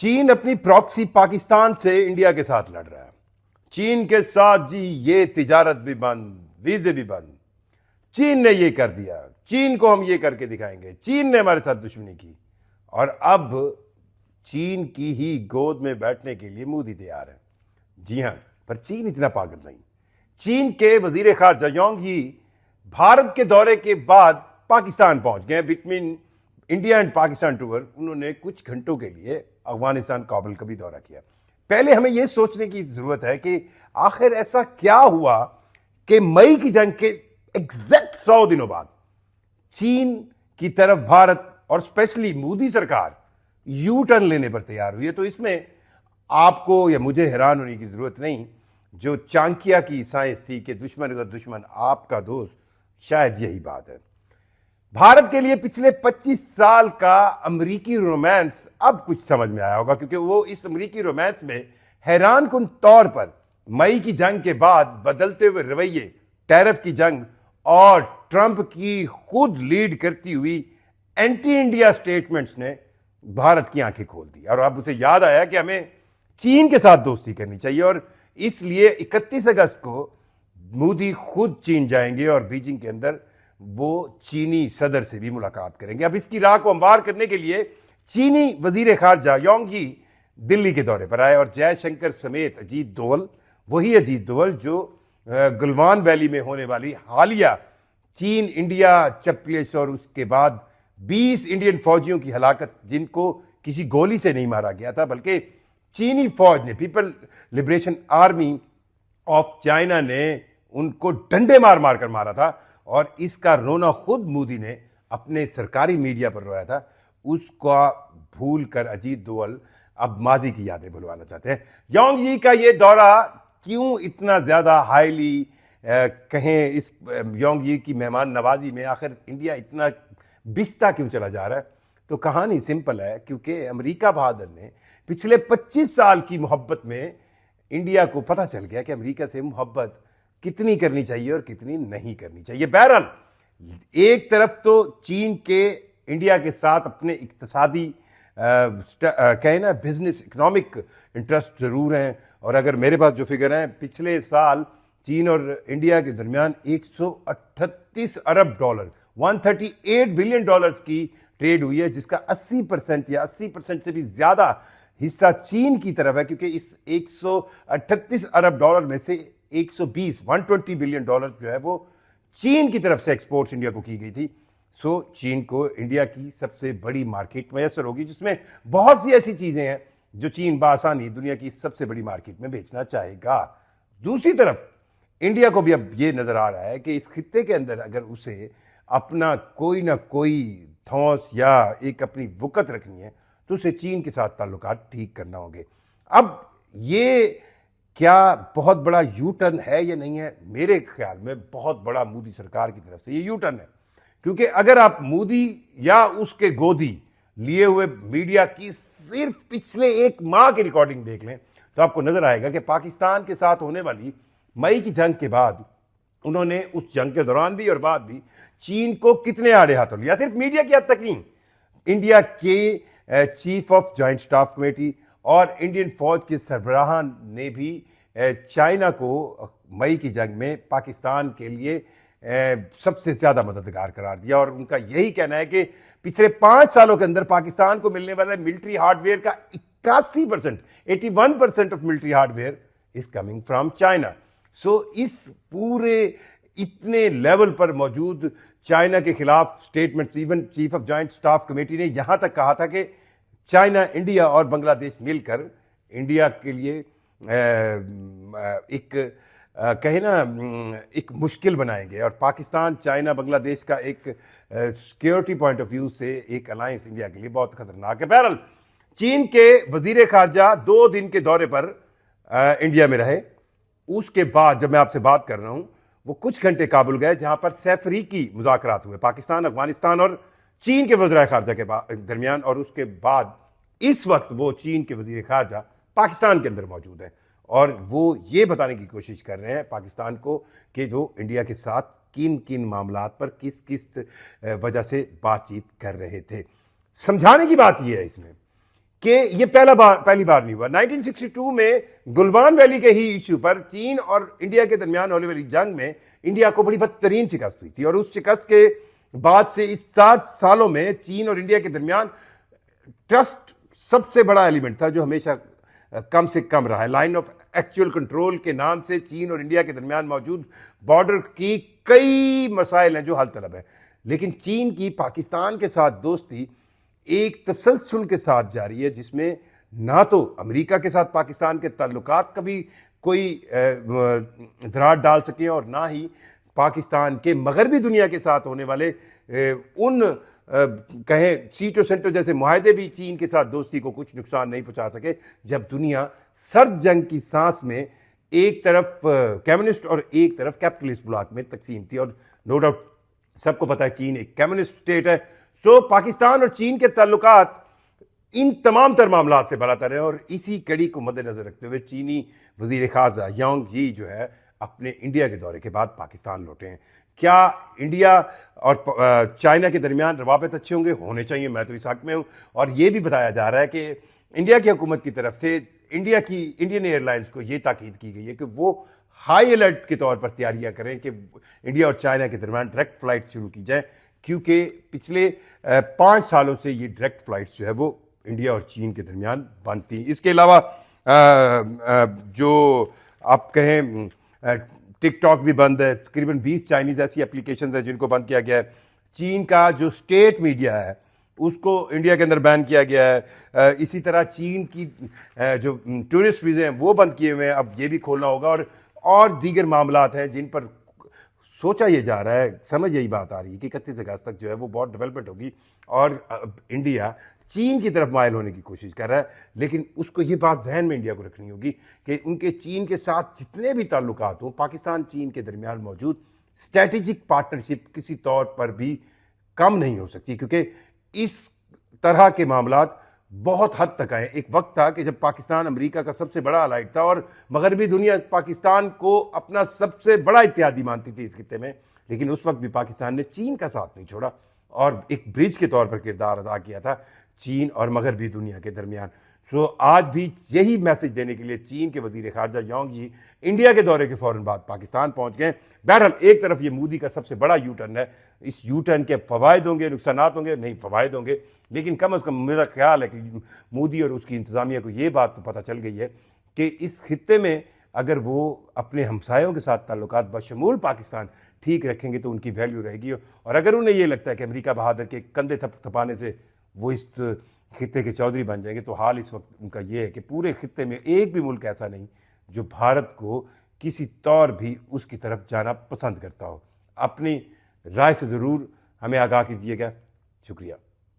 चीन अपनी प्रॉक्सी पाकिस्तान से इंडिया के साथ लड़ रहा है। चीन के साथ जी ये तिजारत भी बंद, वीजे भी बंद। चीन ने ये कर दिया, चीन को हम ये करके दिखाएंगे, चीन ने हमारे साथ दुश्मनी की। और अब चीन की ही गोद में बैठने के लिए मोदी तैयार है। जी हां, पर चीन इतना पागल नहीं। चीन के वजीर खारजा यांग यी भारत के दौरे के बाद पाकिस्तान पहुंच गए। Between India and Pakistan tour उन्होंने कुछ घंटों के लिए अफगानिस्तान, काबुल का भी दौरा किया। पहले हमें यह सोचने की जरूरत है कि आखिर ऐसा क्या हुआ कि मई की जंग के एग्जैक्ट 100 दिनों बाद चीन की तरफ भारत और स्पेशली मोदी सरकार यू टर्न लेने पर तैयार हुई है। तो इसमें आपको या मुझे हैरान होने की जरूरत नहीं। जो चाणक्य की साइंस थी कि दुश्मन का दुश्मन आपका दोस्त, शायद यही बात है। भारत के लिए पिछले 25 साल का अमेरिकी रोमांस अब कुछ समझ में आया होगा, क्योंकि वो इस अमेरिकी रोमांस में हैरानकुन तौर पर मई की जंग के बाद बदलते हुए रवैये, टैरिफ की जंग और ट्रंप की खुद लीड करती हुई एंटी इंडिया स्टेटमेंट्स ने भारत की आंखें खोल दी। और अब उसे याद आया कि हमें चीन के साथ दोस्ती करनी चाहिए, और इसलिए 31 अगस्त को मोदी खुद चीन जाएंगे और बीजिंग के अंदर वो चीनी सदर से भी मुलाकात करेंगे। अब इसकी राह को हमवार करने के लिए चीनी वजीर खारजा यांग यी दिल्ली के दौरे पर आए और जयशंकर समेत अजीत दोवल, वही अजीत दोवल जो गलवान वैली में होने वाली हालिया चीन इंडिया चप्पलेस और उसके बाद 20 इंडियन फौजियों की हलाकत, जिनको किसी गोली से नहीं मारा गया था बल्कि चीनी फौज ने, people liberation army of China ने उनको डंडे मार मार कर मारा था। और इसका रोना खुद मोदी ने अपने सरकारी मीडिया पर रोया था। उसका भूल कर अजीत दोवल अब माजी की यादें भुलवाना चाहते हैं। यांग यी का ये दौरा क्यों इतना ज्यादा हाईली कहें, इस यांग यी की मेहमान नवाजी में आखिर इंडिया इतना बिस्ता क्यों चला जा रहा है? तो कहानी सिंपल है, क्योंकि अमेरिका बहादुर ने पिछले 25 साल की मोहब्बत में इंडिया को पता चल गया कि अमेरिका से मोहब्बत कितनी करनी चाहिए और कितनी नहीं करनी चाहिए। बहरहाल, एक तरफ तो चीन के इंडिया के साथ अपने इक्तिसादी कहें ना बिजनेस इकोनॉमिक इंटरेस्ट जरूर हैं, और अगर मेरे पास जो फिगर हैं, पिछले साल चीन और इंडिया के दरमियान 138 अरब डॉलर 138 बिलियन डॉलर्स की ट्रेड हुई है, जिसका 80% या 80% से भी ज्यादा हिस्सा चीन की तरफ है, क्योंकि इस 138 अरब डॉलर में से 120 बिलियन डॉलर जो है वो चीन की तरफ से एक्सपोर्ट्स इंडिया को की गई थी। सो चीन को इंडिया की सबसे बड़ी मार्केट मैसर होगी, जिसमें बहुत सी ऐसी चीजें हैं जो चीन बासानी दुनिया की सबसे बड़ी मार्केट में बेचना चाहेगा। दूसरी तरफ इंडिया को भी अब ये नजर आ रहा है कि इस खित्ते के अंदर अगर उसे अपना कोई ना कोई धौंस या एक अपनी वुकत रखनी है तो उसे चीन के साथ ताल्लुकात ठीक करना होंगे। अब ये क्या बहुत बड़ा यू टर्न है या नहीं है? मेरे ख्याल में बहुत बड़ा मोदी सरकार की तरफ से ये यू टर्न है, क्योंकि अगर आप मोदी या उसके गोदी लिए हुए मीडिया की सिर्फ पिछले एक माह की रिकॉर्डिंग देख लें तो आपको नजर आएगा कि पाकिस्तान के साथ होने वाली मई की जंग के बाद उन्होंने उस जंग के दौरान भी और बाद भी चीन को कितने आड़े हाथों लिया। सिर्फ मीडिया की हद तक नहीं, इंडिया के chief of joint staff committee और इंडियन फौज के सरबराह ने भी चाइना को मई की जंग में पाकिस्तान के लिए सबसे ज्यादा मददगार करार दिया। और उनका यही कहना है कि पिछले 5 सालों के अंदर पाकिस्तान को मिलने वाले मिलिट्री हार्डवेयर का 81%, 81% of military hardware is coming from China. So इस पूरे इतने लेवल पर मौजूद चाइना के खिलाफ statements, even chief of joint staff committee ने यहां तक कहा था कि चाइना, इंडिया और बांग्लादेश मिलकर इंडिया के लिए एक कहे ना एक मुश्किल बनाएंगे, और पाकिस्तान, चाइना, बांग्लादेश का एक सिक्योरिटी पॉइंट ऑफ व्यू से एक अलायंस इंडिया के लिए बहुत खतरनाक है। बहरहाल, चीन के वजीर खारजा 2 दिन के दौरे पर इंडिया में रहे। उसके बाद जब मैं आपसे बात कर रहा हूं, वो कुछ घंटे काबुल गए, जहां पर सैफरीकी मुज़ाकरात हुए पाकिस्तान, अफगानिस्तान और चीन के वज़ीर खारजा के दरमियान। और उसके बाद इस वक्त वो चीन के वज़ीर खारजा पाकिस्तान के अंदर मौजूद है, और वो ये बताने की कोशिश कर रहे हैं पाकिस्तान को कि जो इंडिया के साथ किन किन मामलात पर किस किस वजह से बातचीत कर रहे थे। समझाने की बात यह है इसमें कि ये पहली बार नहीं हुआ। 1962 में गुलवान वैली के ही इश्यू पर चीन और इंडिया के दरमियान होने वाली जंग में इंडिया को बड़ी बदतरीन शिकस्त हुई थी, और उस शिकस्त के बाद से इस 60 सालों में चीन और इंडिया के दरमियान ट्रस्ट सबसे बड़ा एलिमेंट था, जो हमेशा कम से कम रहा है। लाइन ऑफ एक्चुअल कंट्रोल के नाम से चीन और इंडिया के दरमियान मौजूद बॉर्डर की कई मसाइल हैं जो हल तलब है, लेकिन चीन की पाकिस्तान के साथ दोस्ती एक तसलसल के साथ जारी है, जिसमें ना तो अमेरिका के साथ पाकिस्तान के ताल्लुकात कभी कोई दरार डाल सके, और ना ही पाकिस्तान के मगरबी दुनिया के साथ होने वाले उन कहें सीटो सेंटो जैसे मुआहदे भी चीन के साथ दोस्ती को कुछ नुकसान नहीं पहुंचा सके, जब दुनिया सर्द जंग की सांस में एक तरफ कम्युनिस्ट और एक तरफ कैपिटलिस्ट ब्लॉक में तकसीम थी। और नो डाउट सबको पता है चीन एक कम्युनिस्ट स्टेट है। सो पाकिस्तान और चीन के ताल्लुकात इन तमाम तर मामला से बरातर है, और इसी कड़ी को मद्देनजर रखते हुए चीनी वजीर खारजा यांग जी जो है अपने इंडिया के दौरे के बाद पाकिस्तान लौटे हैं। क्या इंडिया और चाइना के दरमियान रवाबित अच्छे होंगे? होने चाहिए, मैं तो इस हक में हूँ। और ये भी बताया जा रहा है कि इंडिया की हुकूमत की तरफ से इंडियन एयरलाइंस को ये ताकीद की गई है कि वो हाई अलर्ट के तौर पर तैयारियां करें कि इंडिया और चाइना के दरमियान डायरेक्ट फ्लाइट शुरू की जाए, क्योंकि पिछले 5 सालों से ये डायरेक्ट फ्लाइट्स जो है वो इंडिया और चीन के दरमियान बंद थी। इसके अलावा जो आप कहें टिकटॉक भी बंद है, तकरीबन 20 चाइनीज़ ऐसी एप्लीकेशंस हैं जिनको बंद किया गया है। चीन का जो स्टेट मीडिया है उसको इंडिया के अंदर बैन किया गया है। इसी तरह चीन की जो टूरिस्ट वीज़े हैं वो बंद किए हुए हैं, अब ये भी खोलना होगा। और दीगर मामलात हैं जिन पर सोचा ये जा रहा है, समझ यही बात आ रही है कि 31 अगस्त तक जो है वो बहुत डेवलपमेंट होगी, और इंडिया चीन की तरफ माइल होने की कोशिश कर रहा है। लेकिन उसको ये बात जहन में इंडिया को रखनी होगी कि उनके चीन के साथ जितने भी ताल्लुकात हों, पाकिस्तान चीन के दरमियान मौजूद स्ट्रैटेजिक पार्टनरशिप किसी तौर पर भी कम नहीं हो सकती, क्योंकि इस तरह के मामलात बहुत हद तक आए। एक वक्त था कि जब पाकिस्तान अमेरिका का सबसे बड़ा अलाइड था और मगरबी दुनिया पाकिस्तान को अपना सबसे बड़ा इत्यादी मानती थी इस खित्ते में, लेकिन उस वक्त भी पाकिस्तान ने चीन का साथ नहीं छोड़ा और एक ब्रिज के तौर पर किरदार अदा किया था चीन और मगरबी दुनिया के दरमियान। सो आज भी यही मैसेज देने के लिए चीन के वजीर खारजा यांग जी इंडिया के दौरे के फौरन बाद पाकिस्तान पहुंच गए। बहरहाल एक तरफ ये मोदी का सबसे बड़ा यू टर्न है, इस यू टर्न के फ़वायद होंगे, नुकसान होंगे, नहीं फ़वायद होंगे, लेकिन कम अज़ कम मेरा ख्याल है कि मोदी और उसकी इंतज़ामिया को ये बात तो पता चल गई है कि इस खित्ते में अगर वो अपने हमसायों के साथ ताल्लुकात बशमूल पाकिस्तान ठीक रखेंगे तो उनकी वैल्यू रहेगी। और अगर उन्हें ये लगता है कि अमेरिका बहादुर के कंधे थपाने से वो इस खित्ते के चौधरी बन जाएंगे, तो हाल इस वक्त उनका ये है कि पूरे खित्ते में एक भी मुल्क ऐसा नहीं जो भारत को किसी तौर भी उसकी तरफ जाना पसंद करता हो। अपनी राय से ज़रूर हमें आगाह कीजिएगा। शुक्रिया।